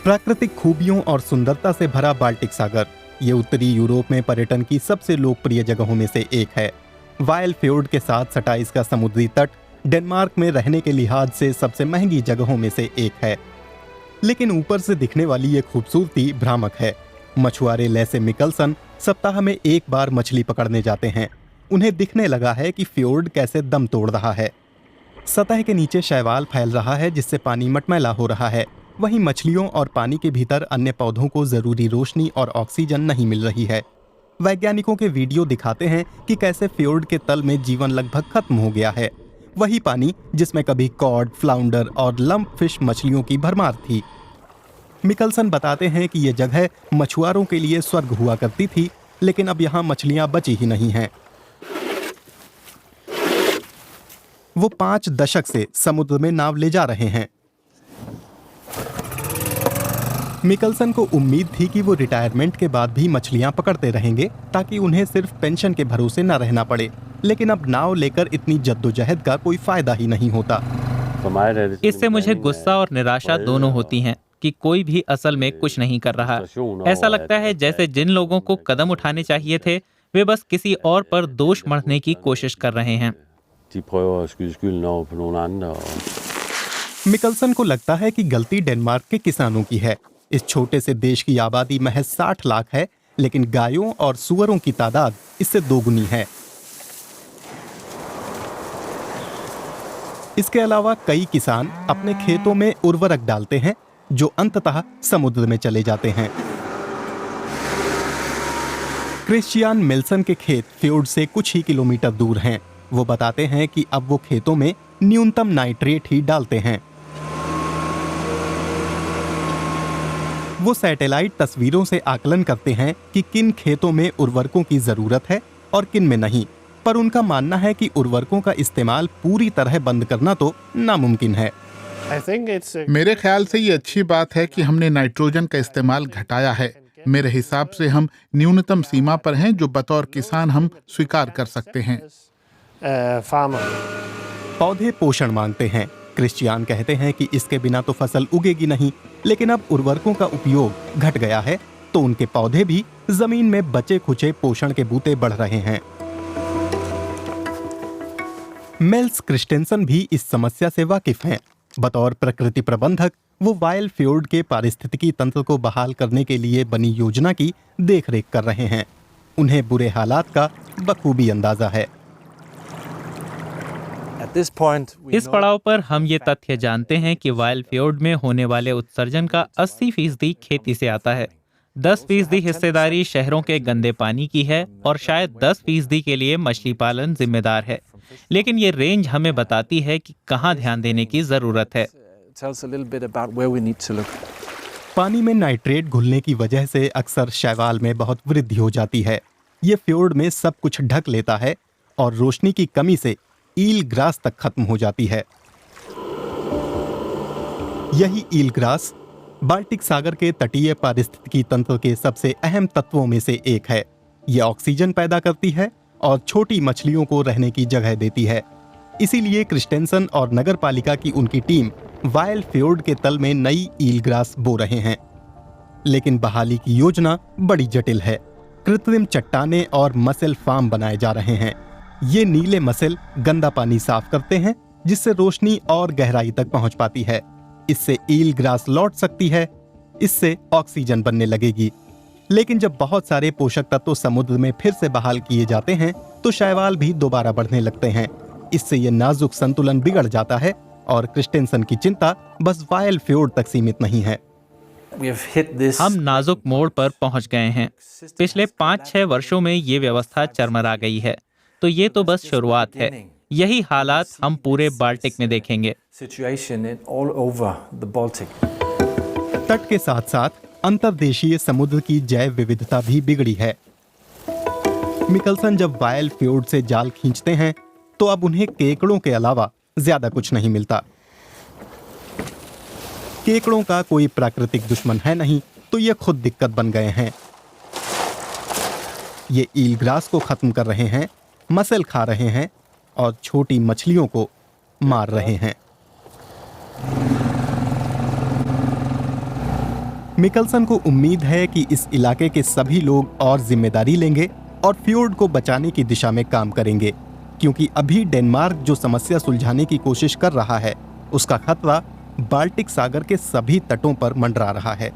प्राकृतिक खूबियों और सुंदरता से भरा बाल्टिक सागर ये उत्तरी यूरोप में पर्यटन की सबसे लोकप्रिय जगहों में से एक है। वायल फ्योर्ड के साथ सटा इसका समुद्री तट डेनमार्क में रहने के लिहाज से सबसे महंगी जगहों में से एक है। लेकिन ऊपर से दिखने वाली ये खूबसूरती भ्रामक है। मछुआरे लेसे मिकलसन सप्ताह में एक बार मछली पकड़ने जाते हैं। उन्हें दिखने लगा है कि फ्योर्ड कैसे दम तोड़ रहा है। सतह के नीचे शैवाल फैल रहा है जिससे पानी मटमैला हो रहा है। वहीं मछलियों और पानी के भीतर अन्य पौधों को जरूरी रोशनी और ऑक्सीजन नहीं मिल रही है। वैज्ञानिकों के वीडियो दिखाते हैं कि कैसे फ्योर्ड के तल में जीवन लगभग खत्म हो गया है। वही पानी जिसमें कभी कॉड, फ्लाउंडर और लंप फिश मछलियों की भरमार थी। मिकलसन बताते हैं कि यह जगह मछुआरों के लिए स्वर्ग हुआ करती थी, लेकिन अब यहाँ मछलियां बची ही नहीं हैं। वो 5 दशक से समुद्र में नाव ले जा रहे हैं। मिकलसन को उम्मीद थी कि वो रिटायरमेंट के बाद भी मछलियां पकड़ते रहेंगे ताकि उन्हें सिर्फ पेंशन के भरोसे न रहना पड़े, लेकिन अब नाव लेकर इतनी जद्दोजहद का कोई फायदा ही नहीं होता। इससे मुझे गुस्सा और निराशा दोनों होती हैं कि कोई भी असल में कुछ नहीं कर रहा। ऐसा लगता है जैसे जिन लोगों को कदम उठाने चाहिए थे वे बस किसी और पर दोष मढ़ने की कोशिश कर रहे हैं। मिकलसन को लगता है कि गलती डेनमार्क के किसानों की है। इस छोटे से देश की आबादी महज 60 लाख है, लेकिन गायों और सुअरों की तादाद इससे दोगुनी है। इसके अलावा कई किसान अपने खेतों में उर्वरक डालते हैं जो अंततः समुद्र में चले जाते हैं। क्रिश्चियन मिल्सन के खेत फ्योर्ड से कुछ ही किलोमीटर दूर हैं। वो बताते हैं कि अब वो खेतों में न्यूनतम नाइट्रेट ही डालते हैं। वो सैटेलाइट तस्वीरों से आकलन करते हैं कि किन खेतों में उर्वरकों की जरूरत है और किन में नहीं, पर उनका मानना है कि उर्वरकों का इस्तेमाल पूरी तरह बंद करना तो नामुमकिन है। मेरे ख्याल से ये अच्छी बात है कि हमने नाइट्रोजन का इस्तेमाल घटाया है। मेरे हिसाब से हम न्यूनतम सीमा पर हैं जो बतौर किसान हम स्वीकार कर सकते हैं। पौधे पोषण मांगते हैं। क्रिश्चियन कहते हैं कि इसके बिना तो फसल उगेगी नहीं, लेकिन अब उर्वरकों का उपयोग घट गया है तो उनके पौधे भी जमीन में बचे खुचे पोषण के बूते बढ़ रहे हैं। मेल्स क्रिस्टेंसन भी इस समस्या से वाकिफ हैं। बतौर प्रकृति प्रबंधक वो वायल फ्योर्ड के पारिस्थितिकी तंत्र को बहाल करने के लिए बनी योजना की देखरेख कर रहे हैं। उन्हें बुरे हालात का बखूबी अंदाजा है। इस पड़ाव पर हम ये तथ्य जानते हैं कि वायल फ्योर्ड में होने वाले उत्सर्जन का 80% खेती से आता है। 10% हिस्सेदारी शहरों के गंदे पानी की है और शायद 10% के लिए मछली पालन जिम्मेदार है। लेकिन ये रेंज हमें बताती है कि कहाँ ध्यान देने की जरूरत है। पानी में नाइट्रेट घुलने की वजह से अक्सर शैवाल में बहुत वृद्धि हो जाती है। ये फ्योर्ड में सब कुछ ढक लेता है और रोशनी की कमी से ईल ग्रास तक खत्म हो जाती है। यही ईल ग्रास बाल्टिक सागर के तटीय पारिस्थितिकी तंत्र के सबसे अहम तत्वों में से एक है। यह ऑक्सीजन पैदा करती है और छोटी मछलियों को रहने की जगह देती है। इसीलिए क्रिस्टेंसन और नगरपालिका की उनकी टीम वायल फ्योर्ड के तल में नई ईल ग्रास बो रहे हैं। लेकिन बहाली की योजना बड़ी जटिल है। कृत्रिम चट्टाने और मसल फार्म बनाए जा रहे हैं। ये नीले मसल गंदा पानी साफ करते हैं जिससे रोशनी और गहराई तक पहुंच पाती है। इससे ईल ग्रास लौट सकती है। इससे ऑक्सीजन बनने लगेगी। लेकिन जब बहुत सारे पोषक तत्व समुद्र में फिर से बहाल किए जाते हैं तो शैवाल भी दोबारा बढ़ने लगते हैं। इससे ये नाजुक संतुलन बिगड़ जाता है और क्रिस्टेंसन की चिंता बस वायल फ्योर्ड तक सीमित नहीं है। हम नाजुक मोड़ पर पहुंच गए हैं। पिछले 5-6 वर्षों में ये व्यवस्था चरमरा गई है, तो ये तो बस शुरुआत है। यही हालात हम पूरे बाल्टिक में देखेंगे। तट के साथ साथ अंतर्देशीय समुद्र की जैव विविधता भी बिगड़ी है। मिकलसन जब वायल फ्योर्ड से जाल खींचते हैं तो अब उन्हें केकड़ों के अलावा ज्यादा कुछ नहीं मिलता। केकड़ों का कोई प्राकृतिक दुश्मन है नहीं, तो ये खुद दिक्कत बन गए हैं। ये ईल ग्रास को खत्म कर रहे हैं, मसल खा रहे हैं और छोटी मछलियों को मार रहे हैं। मिकलसन को उम्मीद है कि इस इलाके के सभी लोग और जिम्मेदारी लेंगे और फ्योर्ड को बचाने की दिशा में काम करेंगे, क्योंकि अभी डेनमार्क जो समस्या सुलझाने की कोशिश कर रहा है उसका खतरा बाल्टिक सागर के सभी तटों पर मंडरा रहा है।